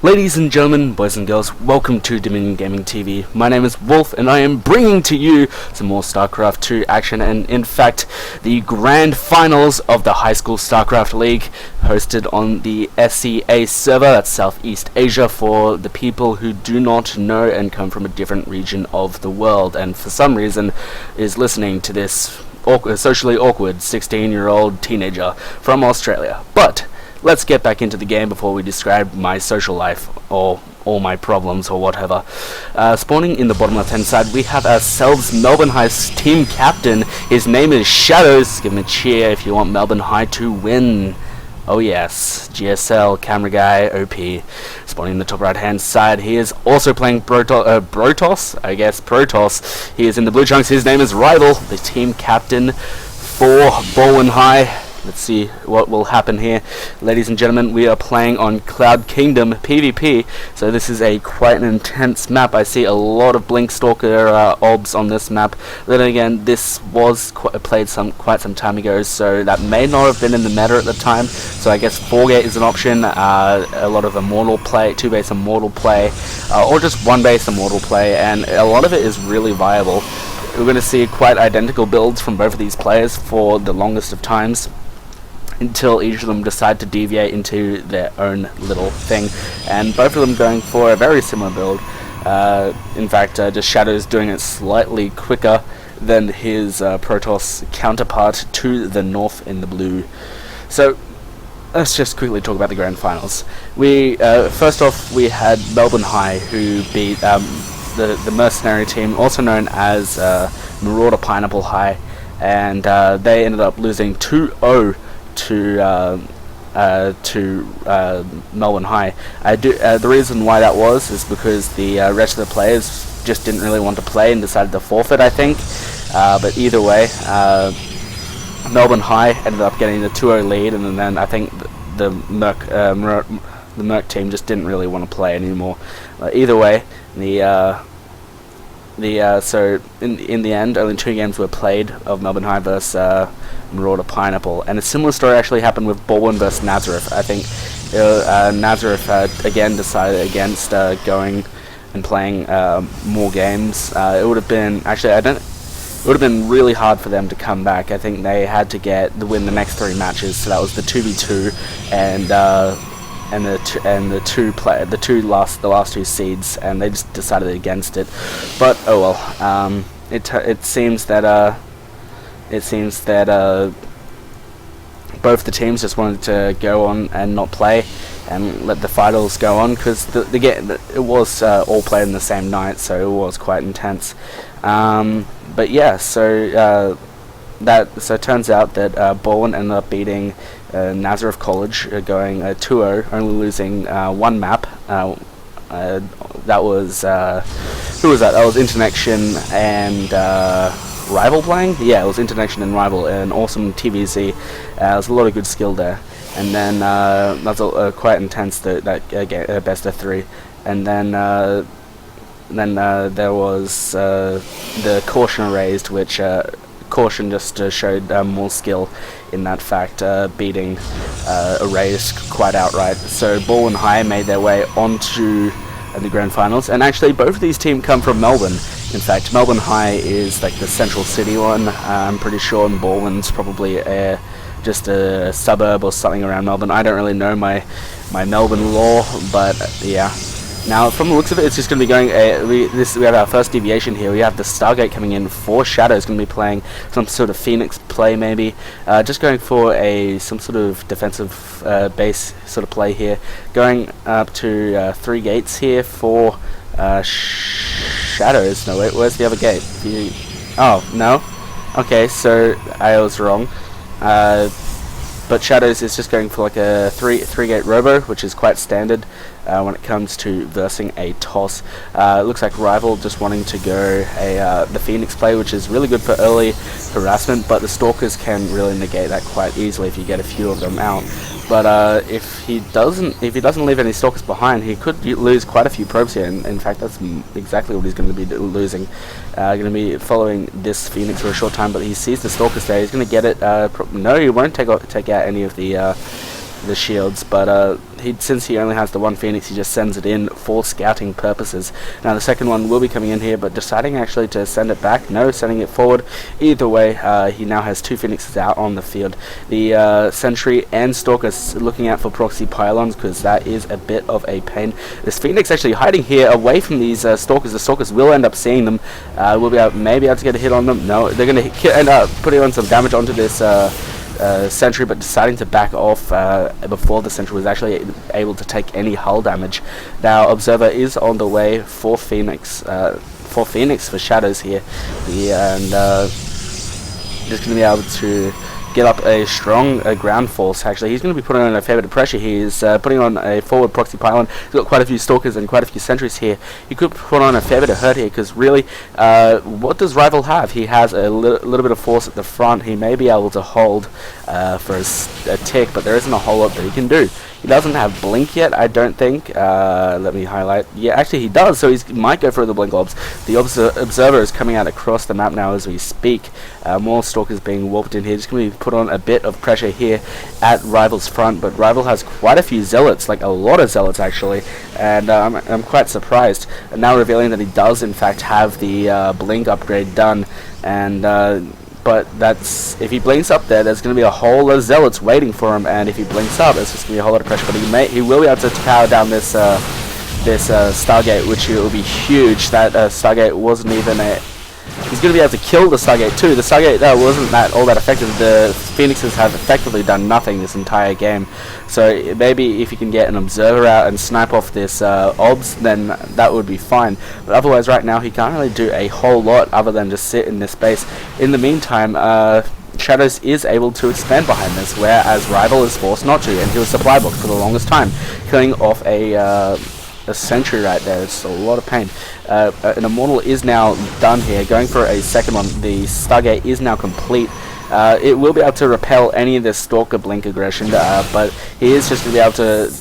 Ladies and gentlemen, boys and girls, welcome to Dominion Gaming TV. My name is Wolf, and I am bringing to you some more Starcraft 2 action, and in fact, the grand finals of the High School Starcraft League, hosted on the SCA server, that's Southeast Asia, for the people who do not know and come from a different region of the world, and for some reason is listening to this socially awkward 16-year-old teenager from Australia. But let's get back into the game before we describe my social life, or all my problems, or whatever. Spawning in the bottom left-hand side, we have ourselves Melbourne High's team captain. His name is Shadowz. Give him a cheer if you want Melbourne High to win. Oh yes, GSL, camera guy, OP. Spawning in the top right-hand side, he is also playing Protoss. He is in the blue chunks. His name is Rival, the team captain for Melbourne High. Let's see what will happen here. Ladies and gentlemen, we are playing on Cloud Kingdom PvP, so this is quite an intense map. I see a lot of Blink Stalker obs on this map. Then again, this was played quite some time ago, so that may not have been in the meta at the time. So I guess 4-gate is an option, a lot of Immortal play, 2-base Immortal play, or just 1-base Immortal play, and a lot of it is really viable. We're going to see quite identical builds from both of these players for the longest of times, until each of them decide to deviate into their own little thing, and both of them going for a very similar build. In fact, just Shadowz doing it slightly quicker than his Protoss counterpart to the north in the blue. So let's just quickly talk about the grand finals. We first off, we had Melbourne High, who beat the mercenary team, also known as Marauder Pineapple High, and they ended up losing 2-0 to Melbourne High. The reason why that is because the rest of the players just didn't really want to play and decided to forfeit, I think. But either way, Melbourne High ended up getting the 2-0 lead, and then I think the Merc team just didn't really want to play anymore. Either way, so in the end, only 2 games were played of Melbourne High versus Marauder Pineapple, and a similar story actually happened with Baldwin versus Nazareth. I think Nazareth again decided against going and playing more games. It would have been it would have been really hard for them to come back. I think they had to win the next 3 matches, so that was the 2v2 and the last 2 seeds, and they just decided against it. But oh well. It seems that both the teams just wanted to go on and not play and let the finals go on, because the game, it was all played in the same night, so it was quite intense. But yeah, so it turns out that Baldwin ended up beating Nazareth College, going 2-0, only losing 1 map. That was who was that? That was Interconnection and Rival playing? Yeah, it was Interconnection and Rival, an awesome TVZ. There's a lot of good skill there. And then that's quite intense, that best of 3. And then there was the Caution raised, which Caution just showed more skill in that fact, beating Erased quite outright. So Baldwin High made their way onto the grand finals, and actually both of these teams come from Melbourne. In fact, Melbourne High is like the central city one, I'm pretty sure, and Baldwin's probably just a suburb or something around Melbourne. I don't really know my Melbourne lore, but yeah. Now, from the looks of it, it's just going to be going. We have our first deviation here. We have the Stargate coming in for Shadowz, going to be playing some sort of Phoenix play, maybe. Just going for some sort of defensive base sort of play here. Going up to 3 gates here for Shadowz. No, wait, where's the other gate? Oh, no? Okay, so I was wrong. But Shadowz is just going for like a 3-gate robo, which is quite standard when it comes to versing a toss. It looks like Rival just wanting to go the Phoenix play, which is really good for early harassment, but the Stalkers can really negate that quite easily if you get a few of them out. But if he doesn't leave any Stalkers behind, he could lose quite a few probes here. And in fact, that's exactly what he's going to be losing. Going to be following this Phoenix for a short time, but he sees the Stalkers there. He's going to get it. No, he won't take out any of the shields, but since he only has the one Phoenix, he just sends it in for scouting purposes. Now the second one will be coming in here, but deciding actually to send it back. No, sending it forward. Either way, he now has two Phoenixes out on the field. The Sentry and Stalker looking out for proxy pylons, because that is a bit of a pain. This Phoenix actually hiding here away from these Stalkers. The Stalkers will end up seeing them. We'll be maybe able to get a hit on them. No, they're going to end up putting on some damage onto this Sentry, but deciding to back off before the Sentry was actually able to take any hull damage. Now Observer is on the way for Phoenix, for Shadowz here, and just going to be able to get up a strong ground force. Actually, he's going to be putting on a fair bit of pressure. He's putting on a forward proxy pylon. He's got quite a few Stalkers and quite a few Sentries here. He could put on a fair bit of hurt here, because really, what does Rival have? He has a little bit of force at the front. He may be able to hold for a tick, but there isn't a whole lot that he can do. He doesn't have Blink yet, I don't think. Let me highlight. Yeah, actually he does, so he might go for the Blink Orbs. The Observer is coming out across the map now as we speak. More Stalkers being warped in here. Just going to be put on a bit of pressure here at Rival's front, but Rival has quite a few Zealots, like a lot of Zealots actually, and I'm quite surprised. And now revealing that he does in fact have the Blink upgrade done, and but that's, if he blinks up there's going to be a whole lot of Zealots waiting for him, and if he blinks up, it's just going to be a whole lot of pressure. But he will be able to power down this Stargate, which will be huge. That Stargate wasn't even a... He's going to be able to kill the Stargate too. The Stargate wasn't all that effective. The Phoenixes have effectively done nothing this entire game. So maybe if you can get an Observer out and snipe off this OBS, then that would be fine. But otherwise right now he can't really do a whole lot other than just sit in this space. In the meantime, Shadowz is able to expand behind this, whereas Rival is forced not to, and he was supply booked for the longest time, killing off a Sentry right there. It's a lot of pain. An Immortal is now done here, going for a second one. The Stargate is now complete. It will be able to repel any of the Stalker Blink aggression, but he is just going to be able to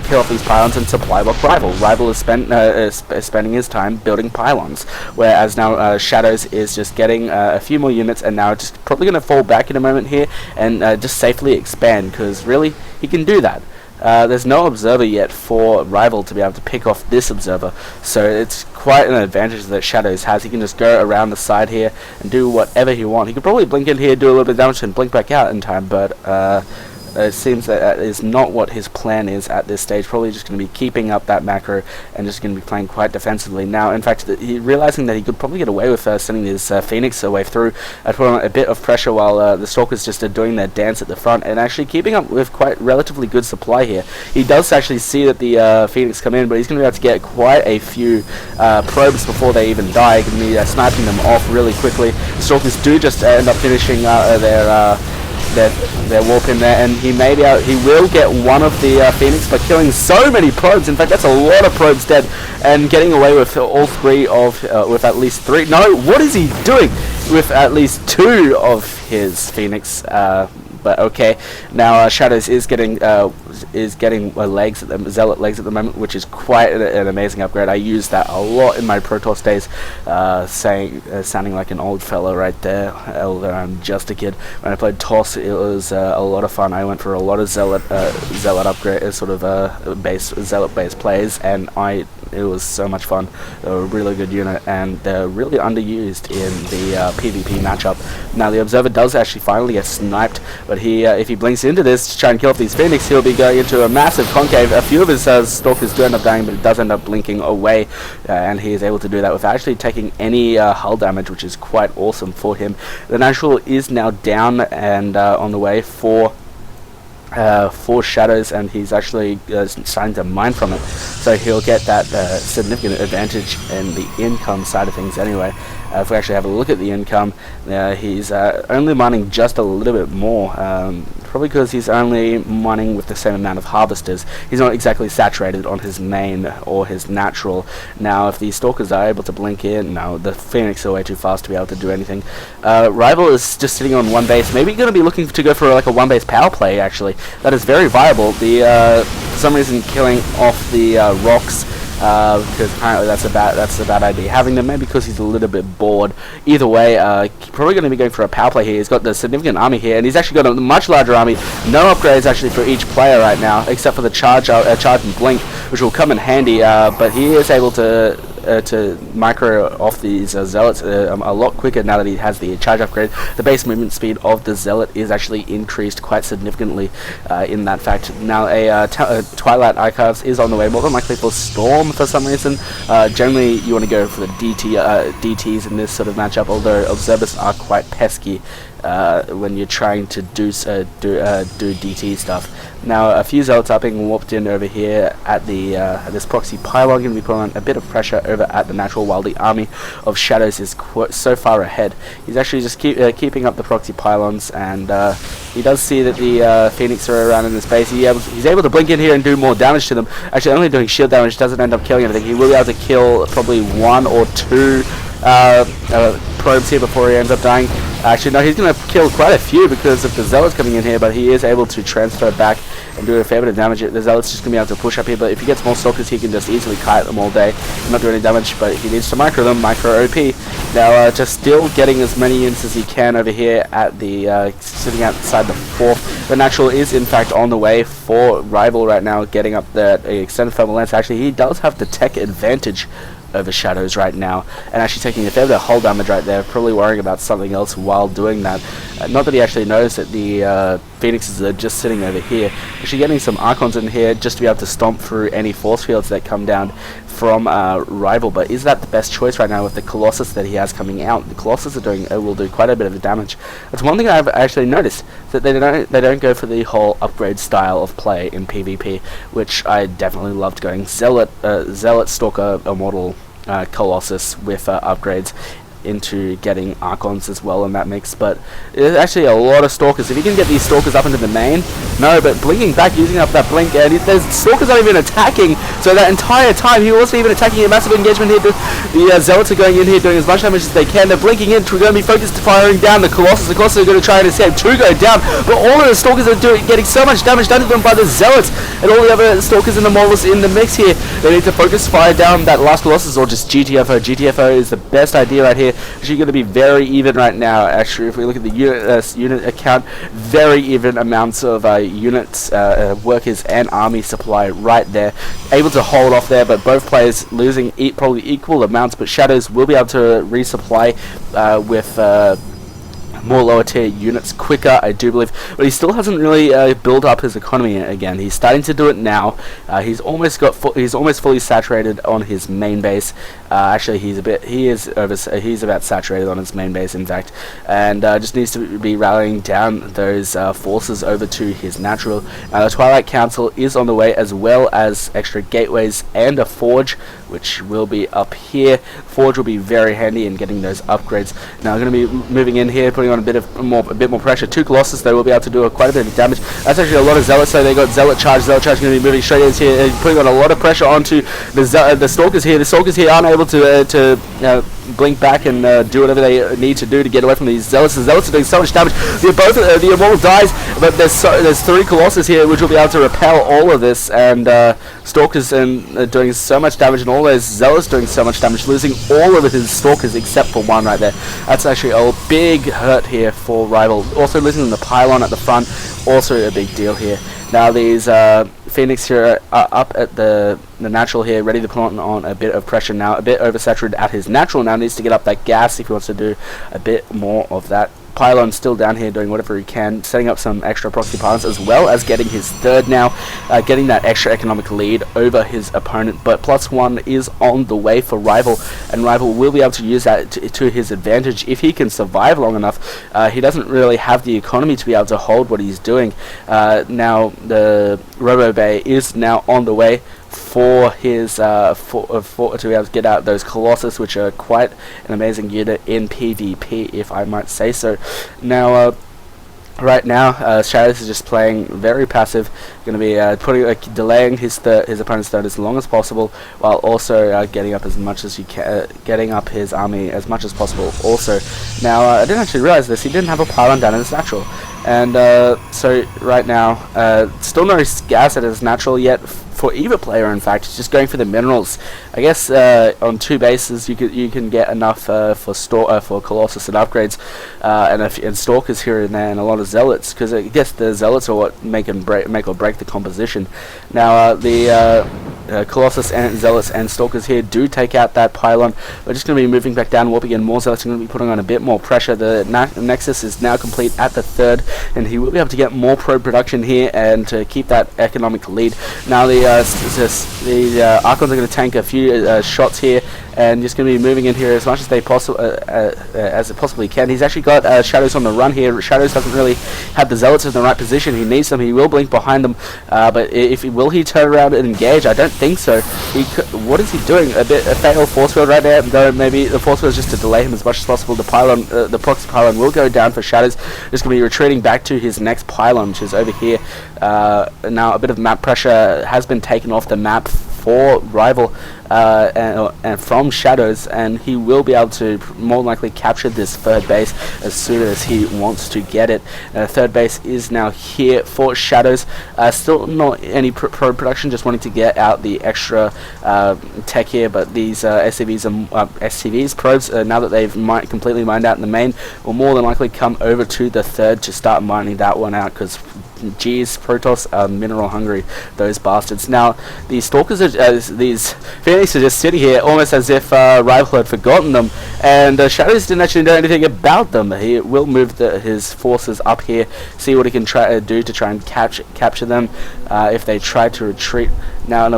kill off these pylons and supply block Rival. Rival is spending his time building pylons, whereas now Shadowz is just getting a few more units, and now just probably going to fall back in a moment here and just safely expand, because really he can do that. There's no Observer yet for Rival to be able to pick off this Observer, so it's quite an advantage that Shadowz has. He can just go around the side here and do whatever he wants. He could probably blink in here, do a little bit of damage, and blink back out in time, but it seems that is not what his plan is at this stage. Probably just going to be keeping up that macro and just going to be playing quite defensively. Now, in fact, realizing that he could probably get away with sending his Phoenix away through, I put on a bit of pressure while the Stalkers just are doing their dance at the front, and actually keeping up with quite relatively good supply here. He does actually see that the Phoenix come in, but he's going to be able to get quite a few probes before they even die. He can be sniping them off really quickly. The Stalkers do just end up finishing their warp in there, and he will get one of the Phoenix by killing so many probes. In fact, that's a lot of probes dead, and getting away with all three of with at least three. No, what is he doing with at least two of his Phoenix? But okay, now Shadowz is getting legs at the Zealot legs at the moment, which is quite an amazing upgrade. I used that a lot in my Protoss days, sounding like an old fella right there, although I'm just a kid. When I played TOS, it was a lot of fun. I went for a lot of Zealot upgrade, sort of Zealot based plays, and it was so much fun. They were a really good unit, and they're really underused in the PvP matchup. Now the Observer does actually finally get sniped, but if he blinks into this to try and kill off these Phoenix, he'll be going into a massive concave. A few of his Stalkers do end up dying, but it does end up blinking away, and he is able to do that without actually taking any hull damage, which is quite awesome for him. The Natural is now down and on the way for Shadowz, and he's actually starting to mine from it, so he'll get that significant advantage in the income side of things anyway. If we actually have a look at the income, he's only mining just a little bit more, probably because he's only mining with the same amount of harvesters. He's not exactly saturated on his main or his natural. Now if these Stalkers are able to blink in, no, the Phoenix are way too fast to be able to do anything. Rival is just sitting on one base, maybe going to be looking to go for like a one base power play. Actually, that is very viable. For some reason killing off the rocks because apparently that's a bad idea having them, maybe because he's a little bit bored. Either way, probably going to be going for a power play here. He's got the significant army here, and he's actually got a much larger army. No upgrades actually for each player right now, except for the charge and blink, which will come in handy, but he is able to micro off these zealots a lot quicker now that he has the charge upgrade. The base movement speed of the zealot is actually increased quite significantly in that fact. Now a Twilight Archives is on the way, more than likely for Storm for some reason. Generally you want to go for the DTs in this sort of matchup, although Observers are quite pesky when you're trying to do DT stuff. Now a few zealots are being warped in over here at the this proxy pylon, going to be putting on a bit of pressure over at the natural, while the army of Shadowz is so far ahead. He's actually just keeping up the proxy pylons, and he does see that the Phoenix are around in the space. He's able to blink in here and do more damage to them. Actually only doing shield damage, doesn't end up killing anything. He will be able to kill probably 1 or 2 probes here before he ends up dying. Actually no, he's going to kill quite a few because of the zealots coming in here, but he is able to transfer back and do a fair bit of damage. The zealot's just going to be able to push up here, but if he gets more stalkers he can just easily kite them all day and not do any damage, but if he needs to micro them, micro OP. Now just still getting as many units as he can over here at the sitting outside the 4th. The natural is in fact on the way for Rival right now, getting up the extended thermal lance. Actually he does have the tech advantage over Shadowz right now, and actually taking a fair bit of hull damage right there, probably worrying about something else while doing that. Not that he actually knows that the Phoenixes are just sitting over here. Actually getting some Archons in here just to be able to stomp through any force fields that come down from Rival, but is that the best choice right now with the Colossus that he has coming out? The Colossus will do quite a bit of damage. That's one thing I've actually noticed, that they don't go for the whole upgrade style of play in PvP, which I definitely loved going Zealot Stalker Immortal Colossus with upgrades into getting Archons as well in that mix, but there's actually a lot of Stalkers. If you can get these Stalkers up into the main, no, but blinking back, using up that blink, and there's Stalkers not even attacking, so that entire time he wasn't even attacking. A massive engagement here. The Zealots are going in here doing as much damage as they can. They're blinking in, we're going to be focused firing down the Colossus. The Colossus are going to try and escape to go down, but all of the Stalkers are getting so much damage done to them by the Zealots and all the other Stalkers and the Models in the mix here. They need to focus fire down that last Colossus, or just GTFO. GTFO is the best idea right here. Actually going to be very even right now. Actually, if we look at the unit account, very even amounts of units, workers and army supply right there. Able to hold off there, but both players losing probably equal amounts, but Shadowz will be able to resupply with more lower tier units quicker, I do believe, but he still hasn't really built up his economy again. He's starting to do it now. He's almost fully saturated on his main base. Actually, he's about saturated on his main base, in fact, and just needs to be rallying down those forces over to his natural. The Twilight Council is on the way, as well as extra gateways and a forge, which will be up here. Forge will be very handy in getting those upgrades. Now I'm going to be moving in here, putting on a bit more pressure. 2 Colossus, they will be able to do quite a bit of damage. That's actually a lot of Zealots, so they got Zealot Charge. Zealot Charge is going to be moving straight in here, putting on a lot of pressure onto the Stalkers here. The Stalkers here aren't able to blink back and do whatever they need to do to get away from these Zealots. The Zealots are doing so much damage. The Immortal dies, but there's 3 Colossus here which will be able to repel all of this, and Stalkers doing so much damage, and all those Zealots doing so much damage, losing all of his Stalkers except for 1 right there. That's actually a big hurt here for Rival. Also losing the pylon at the front, also a big deal here. Now these Phoenix here are up at the natural here, ready to put on a bit of pressure now. A bit oversaturated at his natural now, needs to get up that gas if he wants to do a bit more of that. Pylon still down here doing whatever he can, setting up some extra proxy pylons, as well as getting his 3rd now, getting that extra economic lead over his opponent. But +1 is on the way for Rival, and Rival will be able to use that to his advantage if he can survive long enough. He doesn't really have the economy to be able to hold what he's doing. Now the Robo Bay is now on the way for his to be able to get out those Colossus, which are quite an amazing unit in PvP, if I might say so. Now right now Shadowz is just playing very passive, going to be delaying his opponent's third as long as possible, while also getting up as much as getting up his army as much as possible also. Now I didn't actually realize this, he didn't have a pylon down in his natural, and so right now still no gas at his natural yet for either player, in fact, just going for the minerals. I guess on 2 bases you can get enough for Colossus and upgrades, and Stalkers here and there, and a lot of Zealots, because I guess the Zealots are what make or break the composition. Now the Colossus and Zealots and Stalkers here do take out that pylon. We're just going to be moving back down, warping in more Zealots. We're going to be putting on a bit more pressure. The Nexus is now complete at the 3rd, and he will be able to get more probe production here and to keep that economic lead. Now the Archons are going to tank a few shots here, and just going to be moving in here as much as they as it possibly can. He's actually got Shadowz on the run here. Shadowz doesn't really have the Zealots in the right position. He needs them. He will blink behind them, but will he turn around and engage? I don't think so. What is he doing? A fatal force field right there. Though maybe the force field is just to delay him as much as possible. The pylon, the proxy pylon, will go down for Shadowz. Just going to be retreating back to his next pylon, which is over here. Now a bit of map pressure has been taken off the map for Rival and from Shadowz, and he will be able to more than likely capture this 3rd base as soon as he wants to get it. 3rd base is now here for Shadowz. Still not any probe production, just wanting to get out the extra tech here, but these SCVs probes, now that they've completely mined out in the main, will more than likely come over to the 3rd to start mining that one out, because geez, Protoss are mineral hungry, those bastards. Now the Stalkers these Phoenix are just sitting here almost as if Rival had forgotten them, and Shadowz didn't actually know anything about them. He will move his forces up here, see what he can do to try and capture them if they try to retreat. Now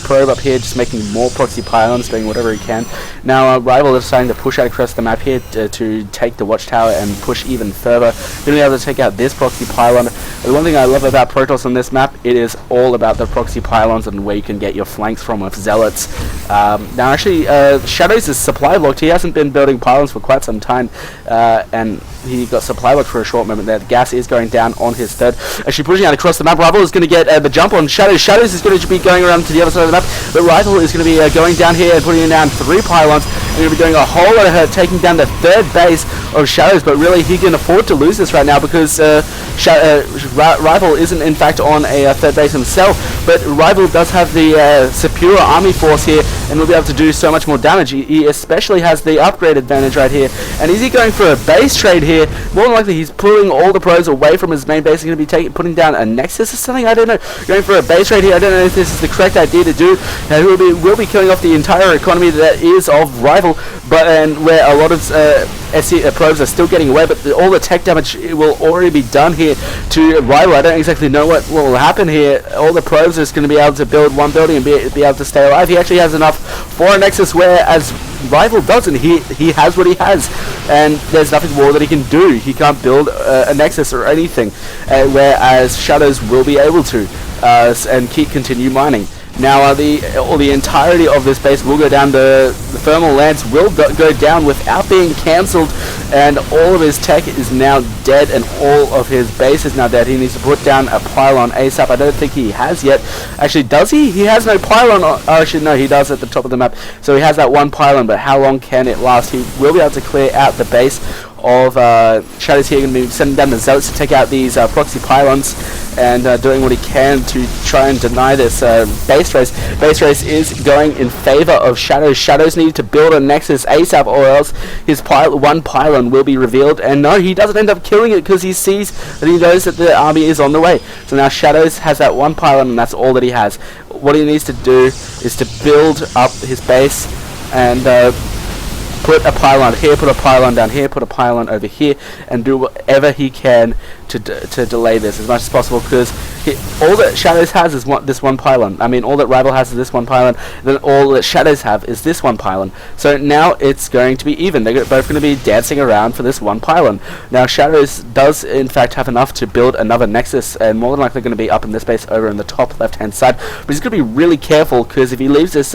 probe up here, just making more proxy pylons, doing whatever he can. Now Rival is starting to push out across the map here to take the watchtower and push even further. Going to be able to take out this proxy pylon. The one thing I love about Protoss on this map, it is all about the proxy pylons and where you can get your flanks from with Zealots. Now actually Shadowz is supply locked. He hasn't been building pylons for quite some time, and he got supply locked for a short moment there. The gas is going down on his 3rd. Actually pushing out across the map. Rival is going to get the jump on Shadowz. Shadowz is going to be going around to the other side of the map, but Rival is going to be going down here and putting down 3 pylons. And going to be doing a whole lot of her, taking down the 3rd base of Shadowz, but really he can afford to lose this right now, because Rival isn't in fact on a 3rd base himself, but Rival does have the superior army force here and will be able to do so much more damage. He especially has the upgrade advantage right here. And is he going for a base trade here? More than likely he's pulling all the probes away from his main base. He's going to be putting down a Nexus or something, I don't know. Going for a base trade here, I don't know if this is the correct idea to do. He will be killing off the entire economy that is of Rival, but where a lot of probes are still getting away, but all the tech damage will already be done here to Rival. I don't exactly know what will happen here. All the probes are just going to be able to build one building and be able to stay alive. He actually has enough for a Nexus, whereas Rival doesn't. He has what he has, and there's nothing more that he can do. He can't build a Nexus or anything, whereas Shadowz will be able to and continue mining. Now the entirety of this base will go down. The thermal lance will go down without being cancelled, and all of his tech is now dead, and all of his base is now dead. He needs to put down a pylon ASAP. I don't think he has yet. Actually, does he? He has no pylon. Oh, actually, no, he does at the top of the map. So he has that one pylon, but how long can it last? He will be able to clear out the base of Shadowz here. Going to be sending down the Zealots to take out these proxy pylons, and doing what he can to try and deny this base race. Base race is going in favor of Shadowz. Shadowz needed to build a Nexus ASAP, or else his one pylon will be revealed. And no, he doesn't end up killing it, because he sees that he knows that the army is on the way. So now Shadowz has that one pylon, and that's all that he has. What he needs to do is to build up his base and put a pylon here, put a pylon down here, put a pylon over here, and do whatever he can to delay this as much as possible, because all that Shadowz has is this one pylon. I mean, all that Rival has is this one pylon, then all that Shadowz have is this one pylon. So now it's going to be even. They're both going to be dancing around for this one pylon. Now Shadowz does in fact have enough to build another Nexus, and more than likely going to be up in this base over in the top left hand side, but he's going to be really careful, because if he leaves this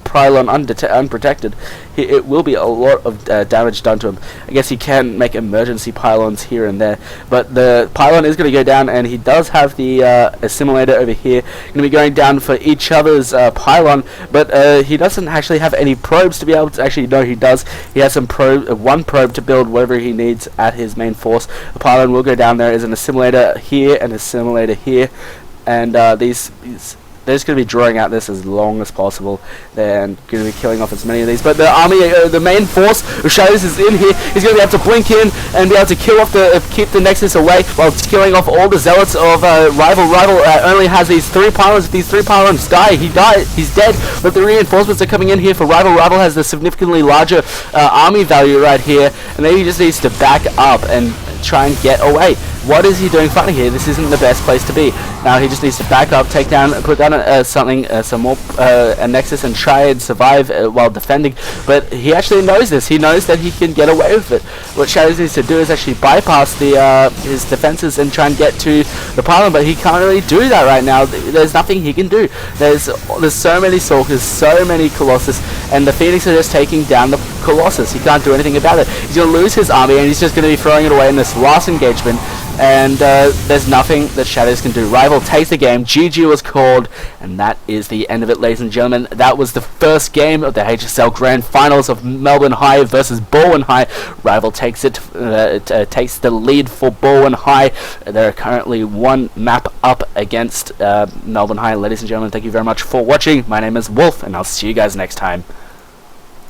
pylon unprotected, it will be a lot of damage done to him. I guess he can make emergency pylons here and there, but the pylon is going to go down, and he does have the assimilator over here going to be going down for each other's pylon, but he doesn't actually have any probes to be able to, actually no, he does. He has some one probe to build whatever he needs at his main force. The pylon will go down. There is an assimilator here and an assimilator here. and they're just going to be drawing out this as long as possible. They're going to be killing off as many of these. But the army, the main force of Shadowz is in here. He's going to be able to blink in and be able to kill off keep the Nexus away while killing off all the zealots of Rival. Rival only has these 3 pylons. If these 3 pylons die, he's dead. But the reinforcements are coming in here for Rival. Rival has the significantly larger army value right here, and maybe he just needs to back up and try and get away. What is he doing fighting here? This isn't the best place to be. Now he just needs to back up, take down, put down some more a Nexus and try and survive while defending. But he actually knows this. He knows that he can get away with it. What Shadowz needs to do is actually bypass his defenses and try and get to the pylon, but he can't really do that right now. There's nothing he can do. There's so many Stalkers, so many Colossus, and the Phoenix are just taking down the Colossus. He can't do anything about it. He's going to lose his army, and he's just going to be throwing it away in this last engagement. And there's nothing that Shadowz can do. Rival takes the game. GG was called, and that is the end of it, ladies and gentlemen. That was the first game of the HSL Grand Finals of Melbourne High versus Bowen High. Rival takes takes the lead for Bowen High. They're currently 1 map up against Melbourne High. Ladies and gentlemen, thank you very much for watching. My name is Wolf, and I'll see you guys next time.